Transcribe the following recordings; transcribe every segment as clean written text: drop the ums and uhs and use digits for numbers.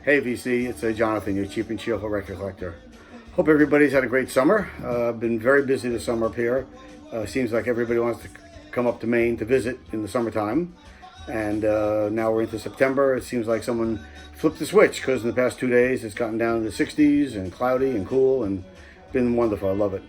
Hey VC, it's Jonathan, your cheap and cheerful record collector. Hope everybody's had a great summer. I've been very busy this summer up here. Seems like everybody wants to come up to Maine to visit in the summertime. And now we're into September. It seems like someone flipped the switch because in the past 2 days it's gotten down to the 60s and cloudy and cool and been wonderful. I love it.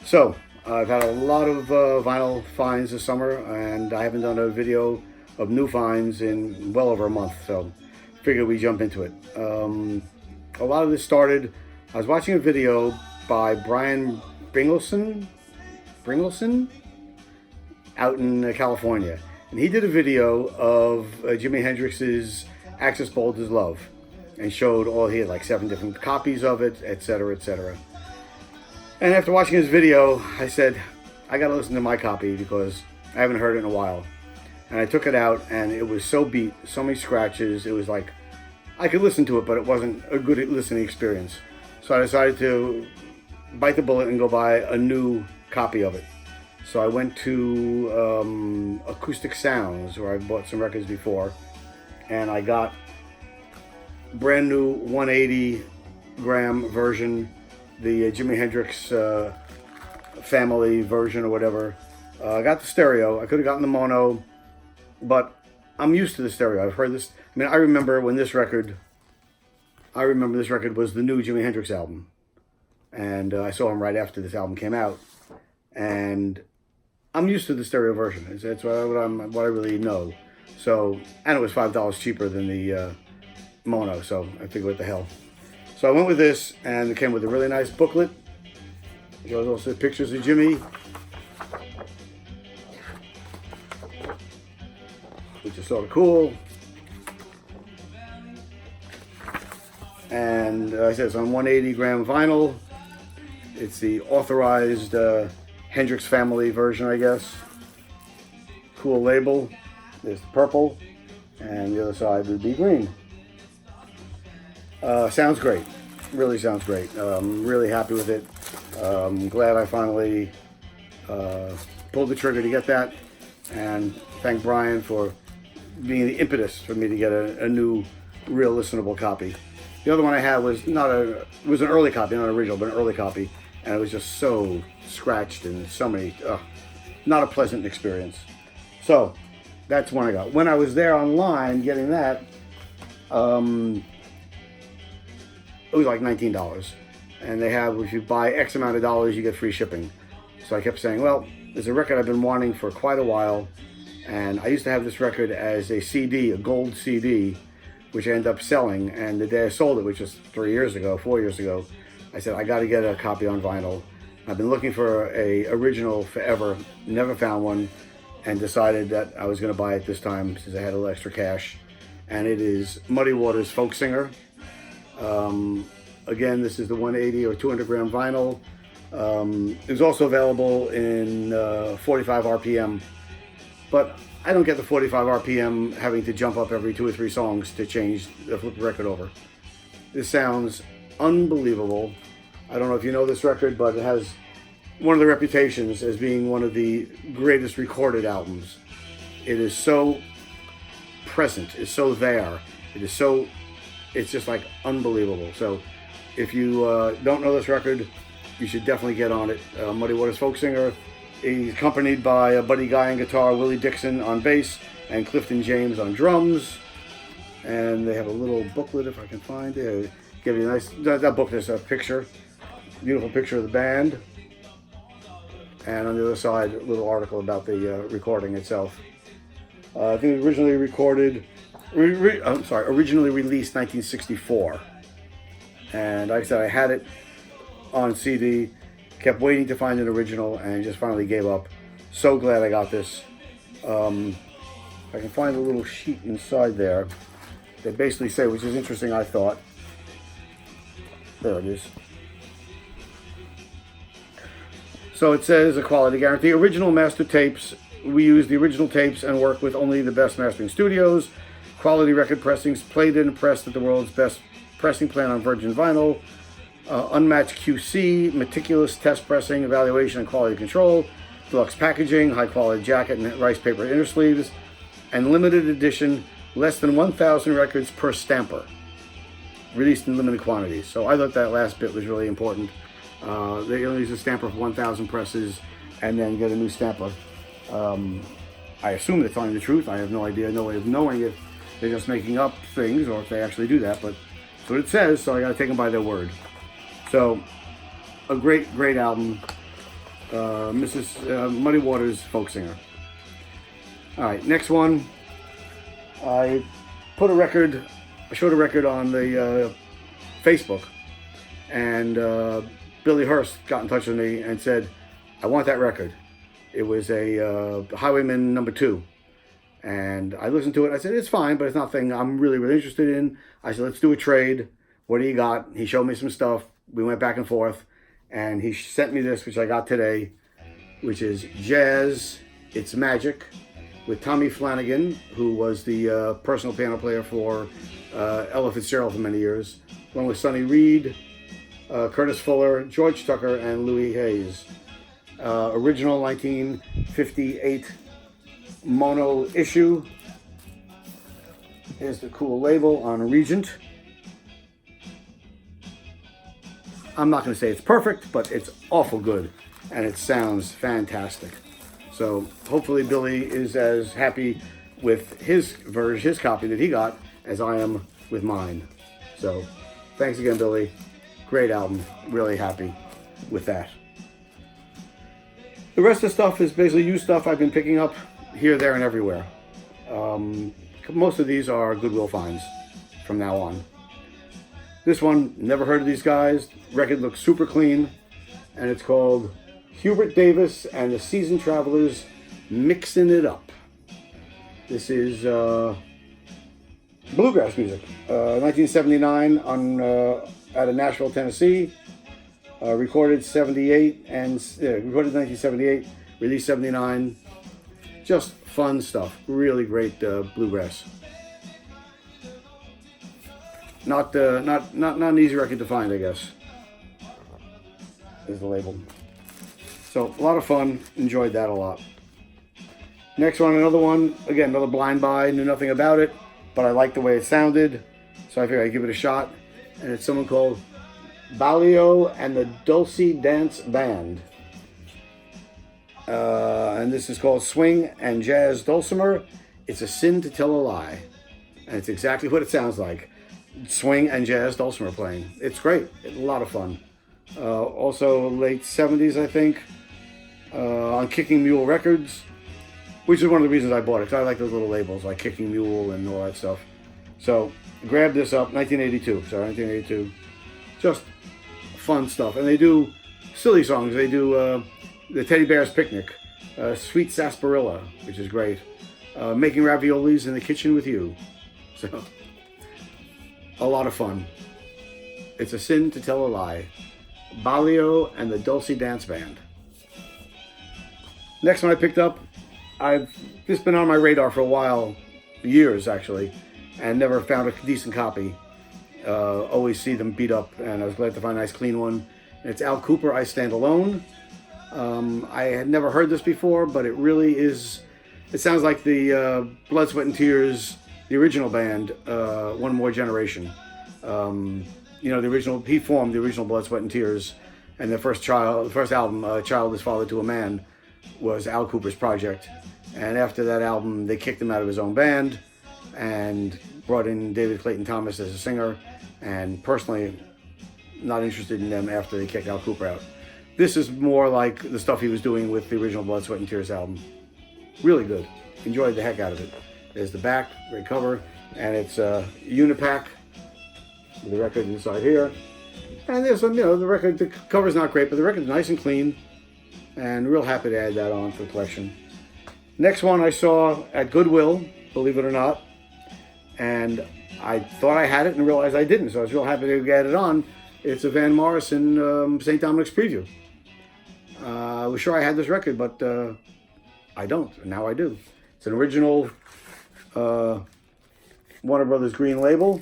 So I've had a lot of vinyl finds this summer, and I haven't done a video of new finds in well over a month. So figured we jump into it. A lot of this started, I was watching a video by Brian Bringleson out in California. And he did a video of Jimi Hendrix's Axis Bold as Love and showed he had like 7 different copies of it, etc., etc. And after watching his video, I said, I gotta listen to my copy because I haven't heard it in a while. And I took it out and it was so beat, so many scratches. It was like, I could listen to it, but it wasn't a good listening experience. So I decided to bite the bullet and go buy a new copy of it. So I went to Acoustic Sounds, where I bought some records before, and I got brand new 180 gram version, the Jimi Hendrix family version or whatever. I got the stereo. I could have gotten the mono, but I'm used to the stereo. I've heard this. I mean, I remember this record was the new Jimi Hendrix album. And I saw him right after this album came out. And I'm used to the stereo version. That's what I really know. So, and it was $5 cheaper than the mono. So I figured, what the hell. So I went with this, and it came with a really nice booklet. There was also pictures of Jimi, which is sort of cool. And I said it's on 180 gram vinyl. It's the authorized Hendrix family version, I guess. Cool label. There's the purple, and the other side would be green. Sounds great. Really sounds great. I'm really happy with it. I'm glad I finally pulled the trigger to get that, and thank Brian for being the impetus for me to get a new, real listenable copy. The other one I had was an early copy, not an original, but an early copy, and it was just so scratched and so many, not a pleasant experience. So that's one I got. When I was there online getting that, it was like $19, and they have, if you buy X amount of dollars, you get free shipping. So I kept saying, well, there's a record I've been wanting for quite a while, and I used to have this record as a CD, a gold CD, which I ended up selling. And the day I sold it, which was 4 years ago, I said, I got to get a copy on vinyl. I've been looking for a original forever, never found one, and decided that I was going to buy it this time since I had a little extra cash. And it is Muddy Waters Folk Singer. Again, this is the 180 or 200 gram vinyl. It's also available in 45 RPM, but I don't get the 45 RPM having to jump up every 2 or 3 songs to change the flip the record over. This sounds unbelievable. I don't know if you know this record, but it has one of the reputations as being one of the greatest recorded albums. It is so present, it's so there, it's just like unbelievable. So if you don't know this record, you should definitely get on it. Muddy Waters Folk Singer. He's accompanied by Buddy Guy on guitar, Willie Dixon on bass, and Clifton James on drums. And they have a little booklet, if I can find it. Give you a nice, that book is a picture, beautiful picture of the band. And on the other side, a little article about the recording itself. I think it was originally released 1964. And like I said, I had it on CD, kept waiting to find an original, and just finally gave up. So glad I got this. I can find a little sheet inside there. They basically say, which is interesting, I thought. There it is. So it says a quality guarantee. Original master tapes. We use the original tapes and work with only the best mastering studios. Quality record pressings, played and pressed at the world's best pressing plant on virgin vinyl. Unmatched QC, meticulous test pressing, evaluation and quality control, deluxe packaging, high quality jacket and rice paper inner sleeves, and limited edition, less than 1,000 records per stamper. released in limited quantities. So I thought that last bit was really important. They only use a stamper for 1,000 presses and then get a new stamper. I assume they're telling the truth. I have no idea, no way of knowing if they're just making up things or if they actually do that, but that's what it says, so I gotta take them by their word. So, a great, great album. Mrs. Muddy Waters, folk singer. Alright, next one. I showed a record on the Facebook, and Billy Hurst got in touch with me and said, I want that record. It was a Highwayman number 2. And I listened to it. I said, it's fine, but it's nothing I'm really, really interested in. I said, let's do a trade. What do you got? He showed me some stuff. We went back and forth. And he sent me this, which I got today, which is Jazz, It's Magic, with Tommy Flanagan, who was the personal piano player for Ella Fitzgerald for many years, along with Sonny Reed, Curtis Fuller, George Tucker, and Louis Hayes. Original 1958 mono issue. Here's the cool label on Regent. I'm not going to say it's perfect, but it's awful good, and it sounds fantastic. So hopefully Billy is as happy with his version, his copy that he got, as I am with mine. So thanks again, Billy. Great album. Really happy with that. The rest of the stuff is basically used stuff I've been picking up here, there, and everywhere. Most of these are Goodwill finds from now on. This one, never heard of these guys. Record looks super clean, and it's called Hubert Davis and the Seasoned Travelers Mixing It Up. This is bluegrass music. 1979 out of Nashville, Tennessee. Recorded 78 and recorded 1978, released 79. Just fun stuff. Really great bluegrass. Not an easy record to find, I guess. Is the label. So a lot of fun. Enjoyed that a lot. Next one, another one. Again, another blind buy. Knew nothing about it, but I liked the way it sounded, so I figured I'd give it a shot. And it's someone called Balio and the Dulcie Dance Band. And this is called Swing and Jazz Dulcimer. It's a sin to tell a lie. And it's exactly what it sounds like. Swing and jazz dulcimer playing. It's great. It's a lot of fun. Also late 70s, I think, on Kicking Mule Records, which is one of the reasons I bought it, because I like those little labels like Kicking Mule and all that stuff. So grab this up, 1982. Just fun stuff. And they do silly songs. They do the Teddy Bear's Picnic, Sweet Sarsaparilla, which is great, Making Raviolis in the Kitchen with You. So a lot of fun. It's a sin to tell a lie. Balio and the Dulcie Dance Band. Next one I picked up, this has been on my radar for a while, years actually, and never found a decent copy. Always see them beat up, and I was glad to find a nice clean one. And it's Al Kooper, I Stand Alone. I had never heard this before, but it really is, it sounds like the Blood, Sweat and Tears, the original band, One More Generation. He formed the original Blood, Sweat and Tears, and the first album, Child is Father to a Man, was Al Kooper's project. And after that album, they kicked him out of his own band and brought in David Clayton Thomas as a singer, and personally not interested in them after they kicked Al Kooper out. This is more like the stuff he was doing with the original Blood, Sweat and Tears album. Really good. Enjoyed the heck out of it. There's the back, great cover, and it's a Unipack with the record inside here. And there's some, the cover's not great, but the record's nice and clean, and real happy to add that on to the collection. Next one I saw at Goodwill, believe it or not, and I thought I had it and realized I didn't, so I was real happy to get it on. It's a Van Morrison St. Dominic's Preview. I was sure I had this record, but I don't, and now I do. It's an original Warner Brothers green label.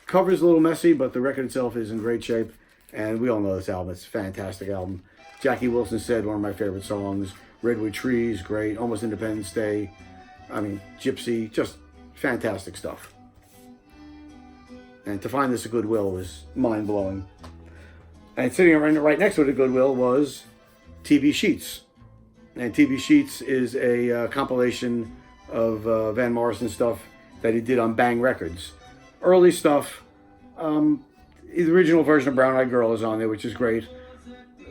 Cover's a little messy, but the record itself is in great shape, and we all know this album. It's a fantastic album. Jackie Wilson Said, one of my favorite songs. Redwood Trees, great. Almost Independence Day. I mean, Gypsy, just fantastic stuff. And to find this at Goodwill was mind-blowing. And sitting right next to it at Goodwill was TV Sheets. And TV Sheets is a compilation of Van Morrison stuff that he did on Bang Records. Early stuff. The original version of Brown Eyed Girl is on there, which is great.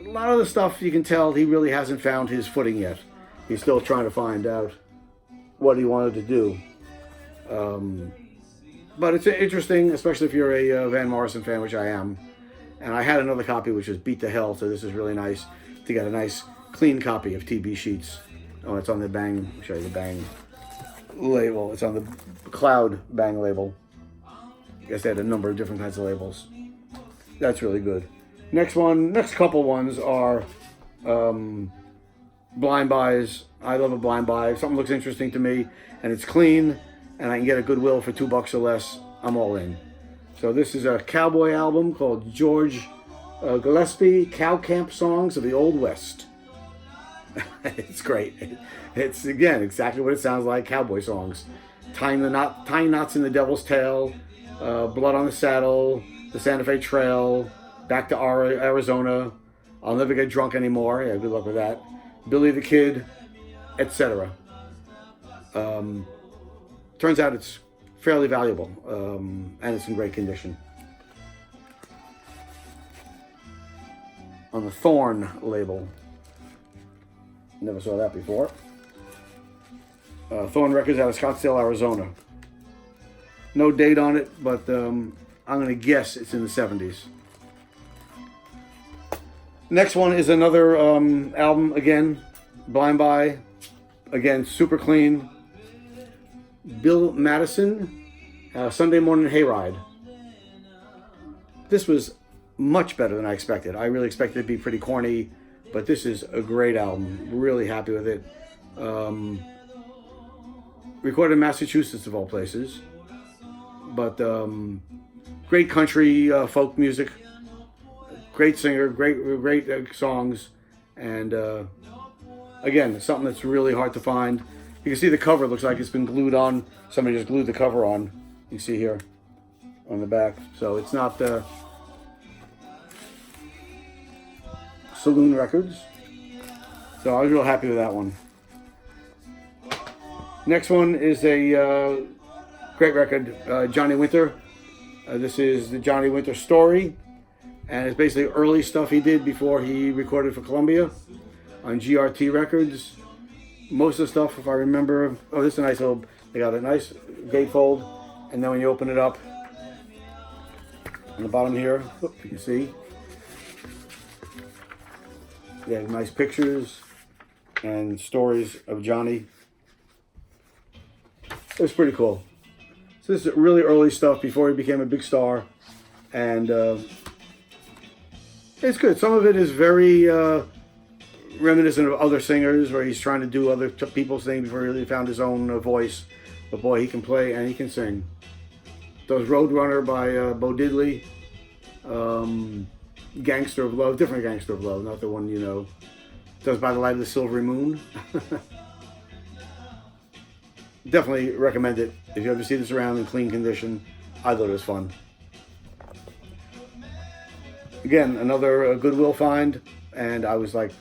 A lot of the stuff, you can tell he really hasn't found his footing yet. He's still trying to find out what he wanted to do. But it's interesting, especially if you're a Van Morrison fan, which I am. And I had another copy, which was Beat to Hell, so this is really nice to get a nice, clean copy of TV Sheets. Oh, it's on the Bang, I'll show you the Bang label. It's on the Cloud Bang label. I guess they had a number of different kinds of labels. That's really good. Next couple ones are blind buys. I love a blind buy. If something looks interesting to me and it's clean and I can get a Goodwill for $2 or less, I'm all in. So this is a Cowboy album called George Gillespie Cow Camp Songs of the Old West. It's great. It's, again, exactly what it sounds like, cowboy songs. Tying knots in the Devil's Tail, Blood on the Saddle, the Santa Fe Trail, Back to Arizona, I'll Never Get Drunk Anymore. Yeah, good luck with that. Billy the Kid, etc. Turns out it's fairly valuable, and it's in great condition. On the Thorn label. Never saw that before. Thorn Records out of Scottsdale, Arizona. No date on it, but I'm going to guess it's in the 70s. Next one is another album, again, blind buy. Again, super clean. Bill Madison, Sunday Morning Hayride. This was much better than I expected. I really expected it to be pretty corny, but this is a great album. Really happy with it. Recorded in Massachusetts, of all places. But great country folk music. Great singer, great songs. And again, something that's really hard to find. You can see the cover looks like it's been glued on. Somebody just glued the cover on. You can see here on the back. So it's not Saloon Records. So I was real happy with that one. Next one is a great record, Johnny Winter. This is the Johnny Winter Story. And it's basically early stuff he did before he recorded for Columbia on GRT Records. Most of the stuff, if I remember, oh, this is a nice little, they got a nice gatefold, and then when you open it up, on the bottom here, you can see, yeah, nice pictures and stories of Johnny. It was pretty cool. So this is really early stuff before he became a big star, and it's good. Some of it is very reminiscent of other singers, where he's trying to do other people's things before he really found his own voice. But boy, he can play and he can sing. Does Roadrunner by Bo Diddley. Gangster of Love, different Gangster of Love, not the one you know. Does By the Light of the Silvery Moon. Definitely recommend it. If you ever see this around in clean condition, I thought it was fun. Again, another Goodwill find, and I was like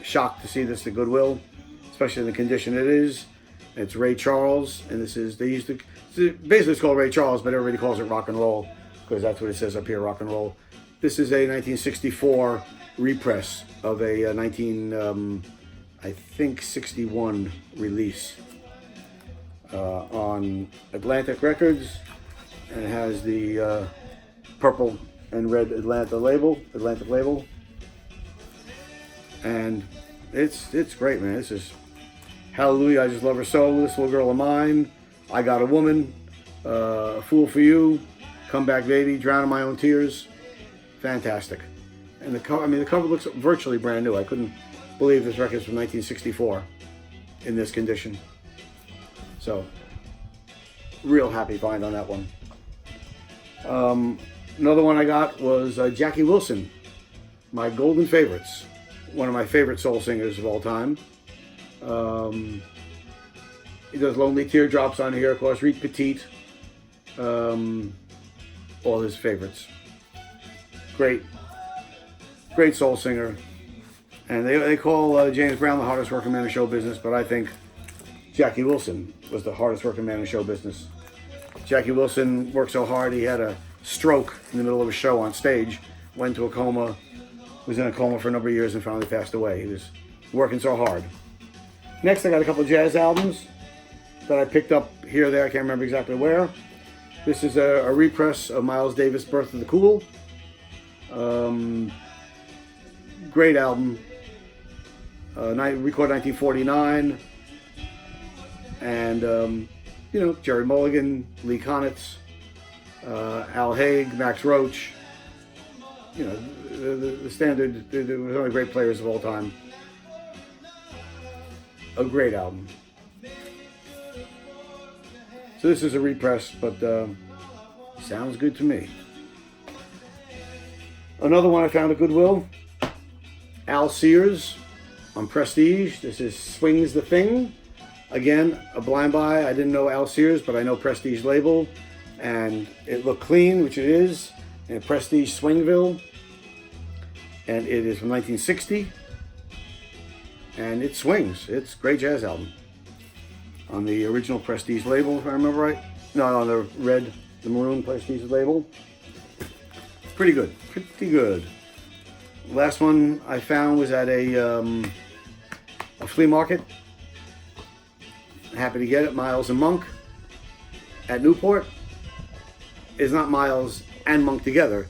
shocked to see this at Goodwill, especially in the condition it is. It's Ray Charles, and this is, they used to, basically it's called Ray Charles, but everybody calls it rock and roll, because that's what it says up here, rock and roll. This is a 1964 repress of a I think 61 release on Atlantic Records, and it has the purple and red Atlantic label, and it's great, man. This is Hallelujah, I Just Love Her So, This Little Girl of Mine, I Got a Woman, A Fool for You, Come Back Baby, Drown in My Own Tears. Fantastic. And the cover, I mean, the cover looks virtually brand new. I couldn't believe this record's from 1964 in this condition. So, real happy find on that one. Another one I got was Jackie Wilson, my golden favorites. One of my favorite soul singers of all time. He does Lonely Teardrops on here, of course, Reet Petite. all his favorites. Great soul singer. And they call James Brown the hardest working man in show business, but I think Jackie Wilson was the hardest working man in show business. Jackie Wilson worked so hard, he had a stroke in the middle of a show on stage, went to a coma, was in a coma for a number of years, and finally passed away. He was working so hard. Next, I got a couple of jazz albums that I picked up here or there. I can't remember exactly where. This is a repress of Miles Davis' Birth of the Cool. Great album. Recorded 1949. And, you know, Jerry Mulligan, Lee Konitz, Al Haig, Max Roach. You know, the standard, they're one of the great players of all time. A great album. So this is a repress, but sounds good to me. Another one I found at Goodwill, Al Sears on Prestige. This is Swings the Thing. Again, a blind buy. I didn't know Al Sears, but I know Prestige label. And it looked clean, which it is, in Prestige Swingville. And it is from 1960. And it swings. It's a great jazz album. On the original Prestige label, if I remember right. No, on the maroon Prestige label. Pretty good. Pretty good. Last one I found was at a flea market. Happy to get it. Miles and Monk at Newport. It's not Miles and Monk together.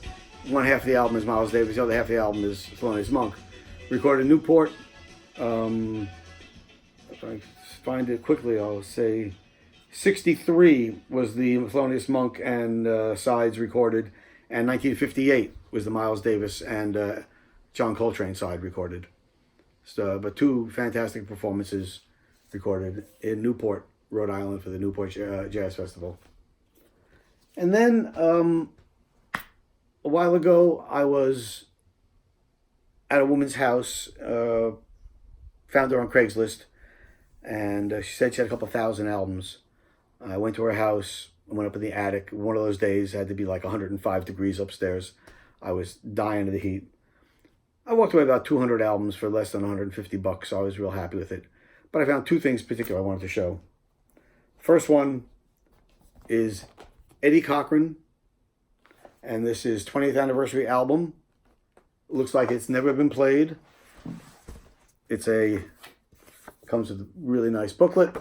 One half of the album is Miles Davis. The other half of the album is Thelonious Monk. Recorded in Newport. If I find it quickly, I'll say 63 was the Thelonious Monk and sides recorded, and 1958 was the Miles Davis and John Coltrane side recorded. So, but two fantastic performances recorded in Newport, Rhode Island for the Newport Jazz Festival. And then a while ago, I was at a woman's house, found her on Craigslist, and she said she had a couple thousand albums. I went to her house, went up in the attic. One of those days, it had to be like 105 degrees upstairs. I was dying of the heat. I walked away about 200 albums for less than $150, so I was real happy with it. But I found two things in particular I wanted to show. First one is Eddie Cochran, and this is 20th anniversary album. Looks like it's never been played. Comes with a really nice booklet.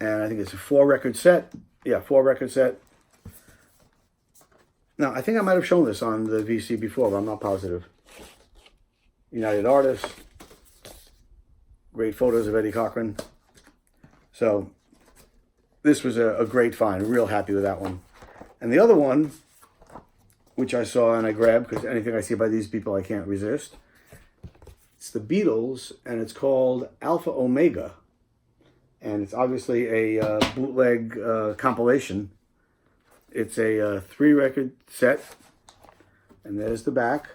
And I think it's a 4-record set. Yeah, 4-record set. Now, I think I might have shown this on the VC before, but I'm not positive. United Artists. Great photos of Eddie Cochran. So, this was a great find. Real happy with that one. And the other one, which I saw and I grabbed, because anything I see by these people I can't resist. It's the Beatles, and it's called Alpha Omega. And it's obviously a bootleg compilation. It's a 3-record set, and there's the back.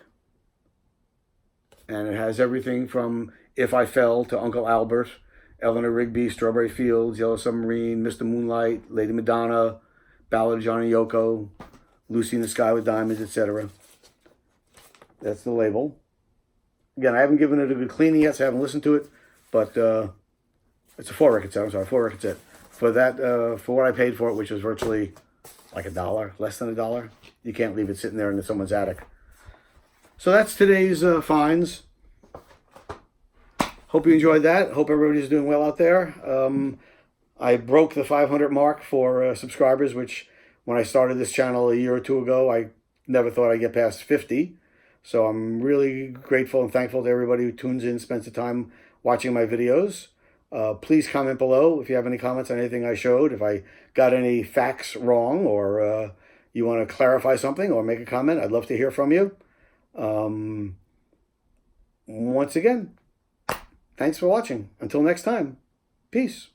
And it has everything from If I Fell to Uncle Albert, Eleanor Rigby, Strawberry Fields, Yellow Submarine, Mr. Moonlight, Lady Madonna, Ballad of Johnny Yoko, Lucy in the Sky with Diamonds, etc. That's the label. Again, I haven't given it a good cleaning yet, so I haven't listened to it. But it's a 4-record set. I'm sorry, 4-record set. For that, for what I paid for it, which was virtually like $1, less than $1, you can't leave it sitting there in someone's attic. So that's today's finds. Hope you enjoyed that. Hope everybody's doing well out there. I broke the 500 mark for subscribers, which when I started this channel a year or two ago, I never thought I'd get past 50. So I'm really grateful and thankful to everybody who tunes in, spends the time watching my videos. Please comment below if you have any comments on anything I showed. If I got any facts wrong, or you want to clarify something or make a comment, I'd love to hear from you. Once again, thanks for watching. Until next time, peace.